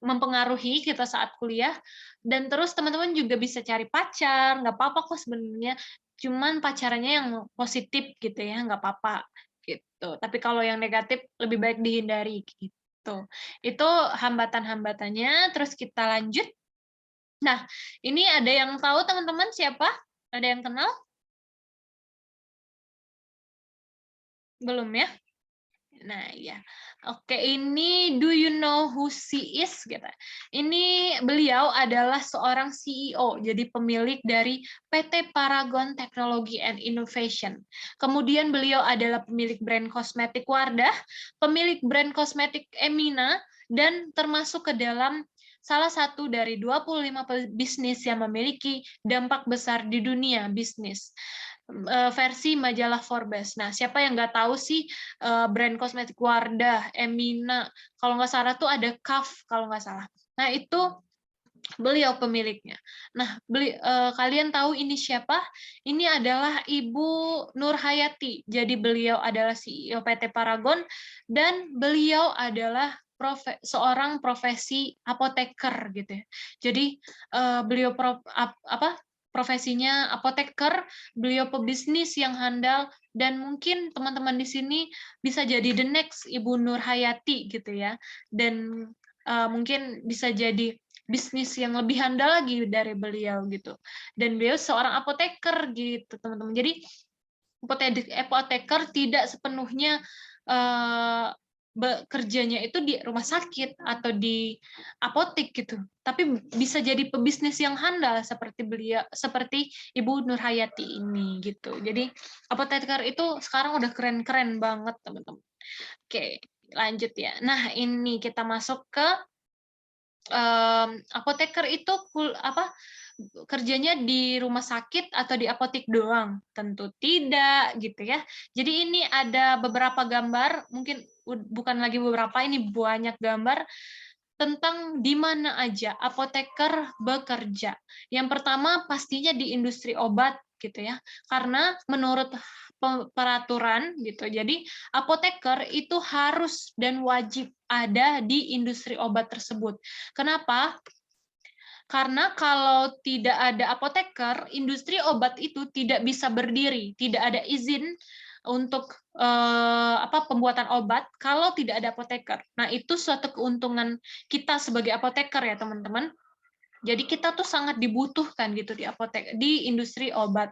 mempengaruhi kita saat kuliah. Dan terus teman-teman juga bisa cari pacar, nggak apa-apa kok sebenarnya. Cuman pacarannya yang positif gitu ya, nggak apa-apa gitu. Tapi kalau yang negatif lebih baik dihindari gitu. Itu hambatan-hambatannya. Terus kita lanjut. Nah, ini ada yang tahu teman-teman siapa? Ada yang kenal? Belum ya? Nah, ya. Oke, ini do you know who she is? Gitu. Ini beliau adalah seorang CEO, jadi pemilik dari PT Paragon Technology and Innovation. Kemudian beliau adalah pemilik brand kosmetik Wardah, pemilik brand kosmetik Emina, dan termasuk ke dalam salah satu dari 25 bisnis yang memiliki dampak besar di dunia bisnis. Versi majalah Forbes. Nah, siapa yang nggak tahu sih brand kosmetik Wardah, Emina, kalau nggak salah tuh ada Kaf kalau nggak salah. Nah, itu beliau pemiliknya. Nah, kalian tahu ini siapa? Ini adalah Ibu Nur Hayati. Jadi beliau adalah CEO PT Paragon dan beliau adalah seorang profesi apoteker gitu ya. Jadi beliau profesinya apoteker, beliau pebisnis yang handal, dan mungkin teman-teman di sini bisa jadi the next Ibu Nur Hayati gitu ya. Dan mungkin bisa jadi bisnis yang lebih handal lagi dari beliau gitu. Dan beliau seorang apoteker gitu, teman-teman. Jadi apoteker tidak sepenuhnya bekerjanya itu di rumah sakit atau di apotek gitu, tapi bisa jadi pebisnis yang handal seperti beliau, seperti Ibu Nur Hayati ini gitu. Jadi apoteker itu sekarang udah keren-keren banget teman-teman. Oke, lanjut ya. Nah, ini kita masuk ke apoteker itu kerjanya di rumah sakit atau di apotek doang? Tentu tidak gitu ya. Jadi ini ada beberapa gambar, mungkin bukan lagi beberapa, ini banyak gambar tentang di mana aja apoteker bekerja. Yang pertama pastinya di industri obat gitu ya. Karena menurut peraturan gitu. Jadi apoteker itu harus dan wajib ada di industri obat tersebut. Kenapa? Karena kalau tidak ada apoteker, industri obat itu tidak bisa berdiri, tidak ada izin untuk pembuatan obat kalau tidak ada apoteker. Nah, itu suatu keuntungan kita sebagai apoteker ya, teman-teman. Jadi kita tuh sangat dibutuhkan gitu di industri obat.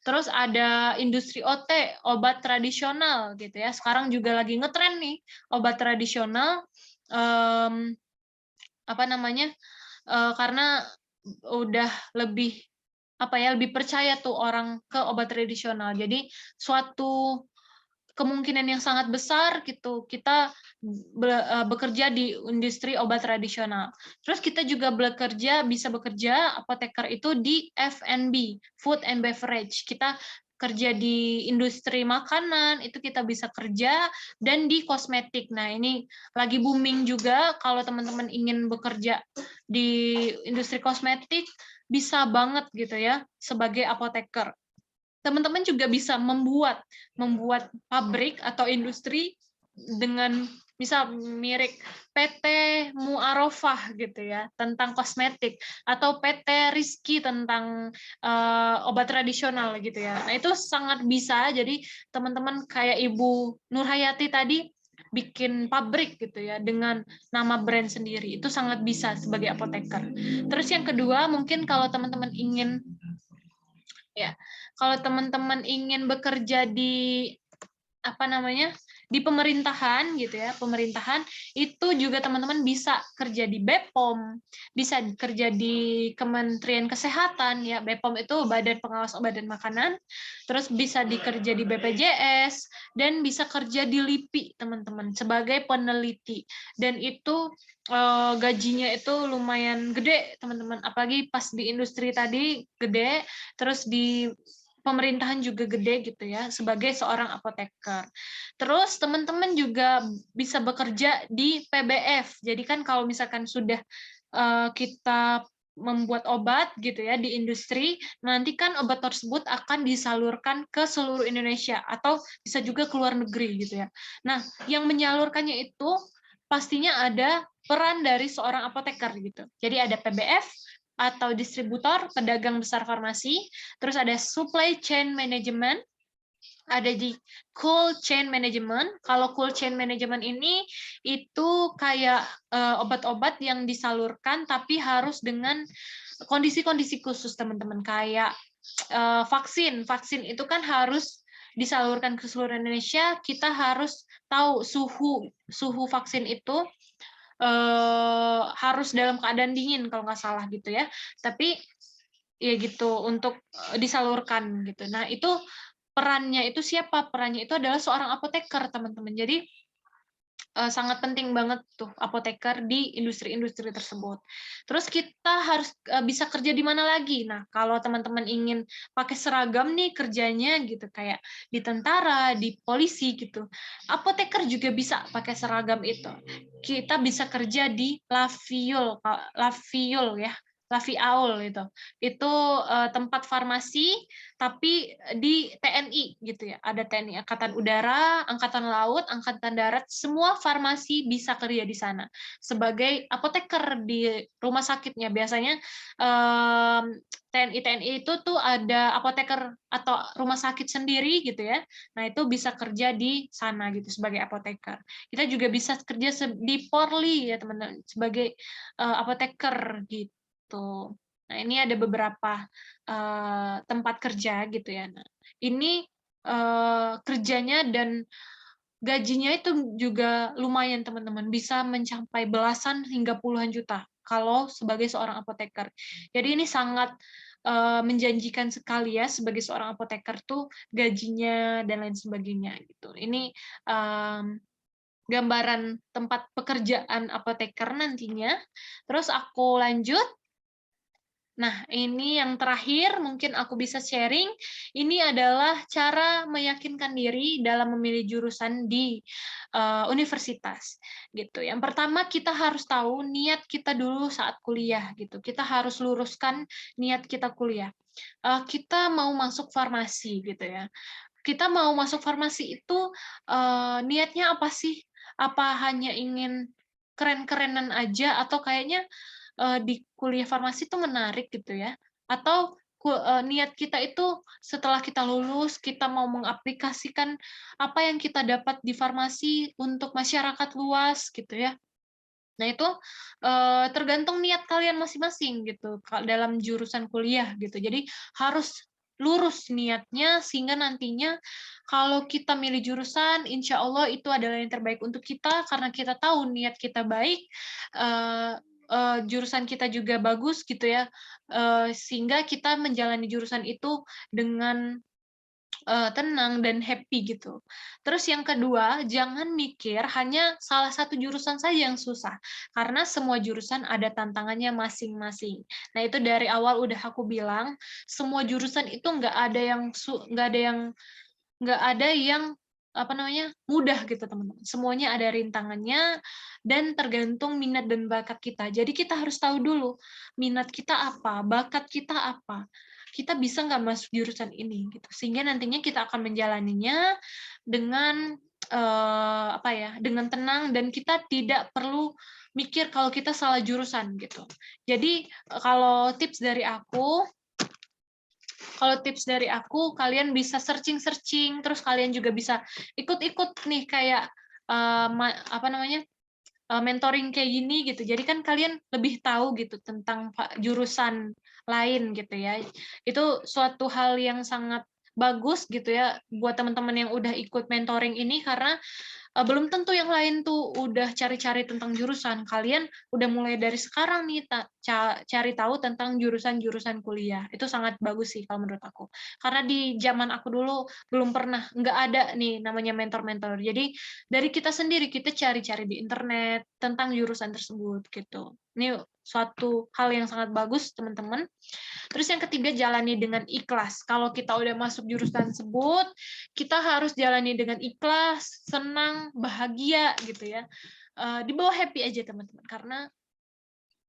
Terus ada industri OT, obat tradisional gitu ya. Sekarang juga lagi ngetren nih obat tradisional, karena udah lebih lebih percaya tuh orang ke obat tradisional. Jadi suatu kemungkinan yang sangat besar gitu kita bekerja di industri obat tradisional. Terus kita juga bisa bekerja apoteker itu di F&B, food and beverage. Kita kerja di industri makanan, itu kita bisa kerja, dan di kosmetik. Nah, ini lagi booming juga kalau teman-teman ingin bekerja di industri kosmetik, bisa banget gitu ya sebagai apoteker. Teman-teman juga bisa membuat pabrik atau industri dengan Misal mirip PT Muarofah gitu ya, tentang kosmetik, atau PT Rizky tentang obat tradisional gitu ya. Nah, itu sangat bisa. Jadi teman-teman kayak Ibu Nurhayati tadi bikin pabrik gitu ya dengan nama brand sendiri. Itu sangat bisa sebagai apoteker. Terus yang kedua, mungkin kalau teman-teman ingin bekerja di apa namanya, di pemerintahan gitu ya, pemerintahan itu juga teman-teman bisa kerja di BPOM, bisa kerja di Kementerian Kesehatan ya. BPOM itu Badan Pengawas Obat dan Makanan, terus bisa dikerja di BPJS, dan bisa kerja di LIPI teman-teman sebagai peneliti, dan itu gajinya itu lumayan gede teman-teman, apalagi pas di industri tadi gede, terus di pemerintahan juga gede gitu ya, sebagai seorang apoteker. Terus teman-teman juga bisa bekerja di PBF. Jadi kan kalau misalkan sudah kita membuat obat gitu ya di industri, nanti kan obat tersebut akan disalurkan ke seluruh Indonesia atau bisa juga ke luar negeri gitu ya. Nah, yang menyalurkannya itu pastinya ada peran dari seorang apoteker gitu. Jadi ada PBF atau distributor, pedagang besar farmasi, terus ada supply chain management, ada di cold chain management. Kalau cold chain management ini itu kayak obat-obat yang disalurkan tapi harus dengan kondisi-kondisi khusus teman-teman, kayak vaksin. Vaksin itu kan harus disalurkan ke seluruh Indonesia, kita harus tahu suhu vaksin itu harus dalam keadaan dingin kalau nggak salah gitu ya. Tapi ya gitu untuk disalurkan gitu. Nah, itu perannya itu siapa? Perannya itu adalah seorang apoteker, teman-teman. Jadi sangat penting banget tuh apoteker di industri-industri tersebut. Terus kita harus bisa kerja di mana lagi? Nah, kalau teman-teman ingin pakai seragam nih kerjanya gitu, kayak di tentara, di polisi gitu, apoteker juga bisa pakai seragam itu. Kita bisa kerja di Lafiul ya, Lafiaul itu. Itu tempat farmasi tapi di TNI gitu ya. Ada TNI Angkatan Udara, Angkatan Laut, Angkatan Darat, semua farmasi bisa kerja di sana sebagai apoteker di rumah sakitnya. Biasanya TNI itu tuh ada apoteker atau rumah sakit sendiri gitu ya. Nah, itu bisa kerja di sana gitu sebagai apoteker. Kita juga bisa kerja di Polri ya, teman-teman, sebagai apoteker gitu. Nah, ini ada beberapa tempat kerja gitu ya. Nah, ini kerjanya dan gajinya itu juga lumayan teman-teman, bisa mencapai belasan hingga puluhan juta kalau sebagai seorang apoteker. Jadi ini sangat menjanjikan sekali ya sebagai seorang apoteker tuh gajinya dan lain sebagainya gitu. Ini gambaran tempat pekerjaan apoteker nantinya. Terus aku lanjut. Nah, ini yang terakhir mungkin aku bisa sharing, ini adalah cara meyakinkan diri dalam memilih jurusan di universitas gitu. Yang pertama kita harus tahu niat kita dulu saat kuliah gitu. Kita harus luruskan niat kita kuliah. Kita mau masuk farmasi gitu ya. Kita mau masuk farmasi itu niatnya apa sih? Apa hanya ingin keren-kerenan aja atau kayaknya di kuliah farmasi itu menarik gitu ya? Atau niat kita itu setelah kita lulus, kita mau mengaplikasikan apa yang kita dapat di farmasi untuk masyarakat luas gitu ya. Nah, itu tergantung niat kalian masing-masing gitu dalam jurusan kuliah gitu. Jadi harus lurus niatnya sehingga nantinya kalau kita milih jurusan, insya Allah itu adalah yang terbaik untuk kita karena kita tahu niat kita baik, jurusan kita juga bagus gitu ya, sehingga kita menjalani jurusan itu dengan tenang dan happy gitu. Terus yang kedua, jangan mikir hanya salah satu jurusan saja yang susah, karena semua jurusan ada tantangannya masing-masing. Nah, itu dari awal udah aku bilang, semua jurusan itu nggak ada yang apa namanya mudah gitu teman-teman. Semuanya ada rintangannya dan tergantung minat dan bakat kita. Jadi kita harus tahu dulu minat kita apa, bakat kita apa. Kita bisa nggak masuk jurusan ini gitu. Sehingga nantinya kita akan menjalaninya dengan apa ya, dengan tenang, dan kita tidak perlu mikir kalau kita salah jurusan gitu. Jadi kalau tips dari aku, kalian bisa searching, terus kalian juga bisa ikut-ikut nih kayak apa namanya, mentoring kayak gini gitu. Jadi kan kalian lebih tahu gitu tentang jurusan lain gitu ya. Itu suatu hal yang sangat bagus gitu ya buat teman-teman yang udah ikut mentoring ini, karena belum tentu yang lain tuh udah cari-cari tentang jurusan. Kalian udah mulai dari sekarang nih cari tahu tentang jurusan-jurusan kuliah. Itu sangat bagus sih kalau menurut aku. Karena di zaman aku dulu belum pernah, nggak ada nih namanya mentor-mentor. Jadi dari kita sendiri, kita cari-cari di internet tentang jurusan tersebut gitu. Ini suatu hal yang sangat bagus, teman-teman. Terus yang ketiga, jalani dengan ikhlas. Kalau kita udah masuk jurusan tersebut, kita harus jalani dengan ikhlas, senang, bahagia gitu ya. Dibawa happy aja teman-teman, karena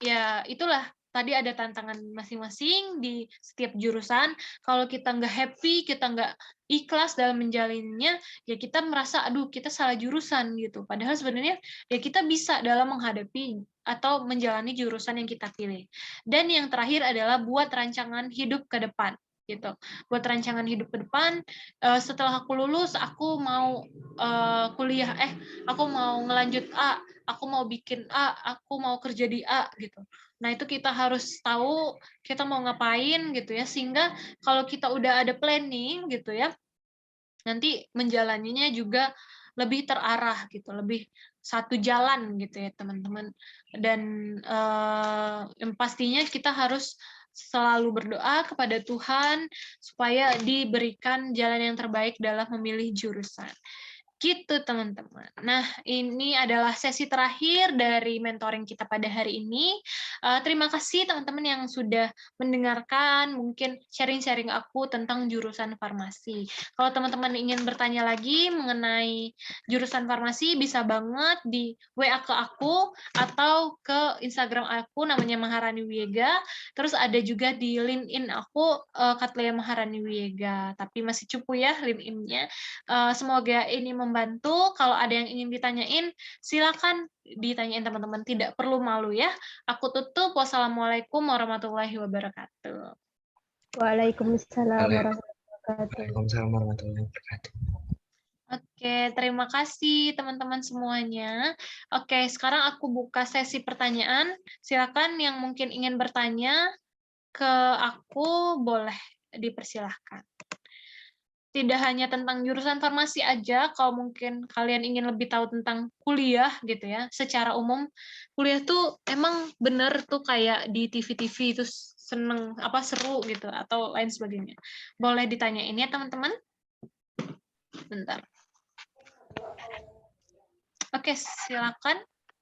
ya itulah tadi ada tantangan masing-masing di setiap jurusan. Kalau kita nggak happy, kita nggak ikhlas dalam menjalinnya, ya kita merasa aduh kita salah jurusan gitu. Padahal sebenarnya ya kita bisa dalam menghadapi atau menjalani jurusan yang kita pilih. Dan yang terakhir adalah buat rancangan hidup ke depan gitu. Buat rancangan hidup ke depan, setelah aku lulus aku mau kuliah, aku mau ngelanjut A, aku mau bikin A, aku mau kerja di A gitu. Nah, itu kita harus tahu kita mau ngapain gitu ya, sehingga kalau kita udah ada planning gitu ya, nanti menjalaninya juga lebih terarah gitu, lebih satu jalan gitu ya teman-teman. Dan yang pastinya kita harus selalu berdoa kepada Tuhan supaya diberikan jalan yang terbaik dalam memilih jurusan. Gitu teman-teman. Nah, ini adalah sesi terakhir dari mentoring kita pada hari ini. Terima kasih teman-teman yang sudah mendengarkan, mungkin sharing-sharing aku tentang jurusan farmasi. Kalau teman-teman ingin bertanya lagi mengenai jurusan farmasi, bisa banget di WA ke aku atau ke Instagram aku namanya Maharani Wiega. Terus ada juga di LinkedIn aku Katleya Maharani Wiega. Tapi masih cupu ya LinkedIn-nya. Semoga ini membantu. Kalau ada yang ingin ditanyain, silakan ditanyain teman-teman. Tidak perlu malu ya. Aku tutup. Wassalamualaikum warahmatullahi wabarakatuh. Waalaikumsalam warahmatullahi wabarakatuh. Waalaikumsalam warahmatullahi wabarakatuh. Oke, terima kasih teman-teman semuanya. Oke, sekarang aku buka sesi pertanyaan. Silakan yang mungkin ingin bertanya ke aku, boleh dipersilahkan. Tidak hanya tentang jurusan farmasi aja, kalau mungkin kalian ingin lebih tahu tentang kuliah gitu ya, secara umum kuliah tuh emang bener tuh kayak di TV-TV itu seneng apa seru gitu atau lain sebagainya. Boleh ditanyain ya teman-teman? Bentar. Oke, silakan.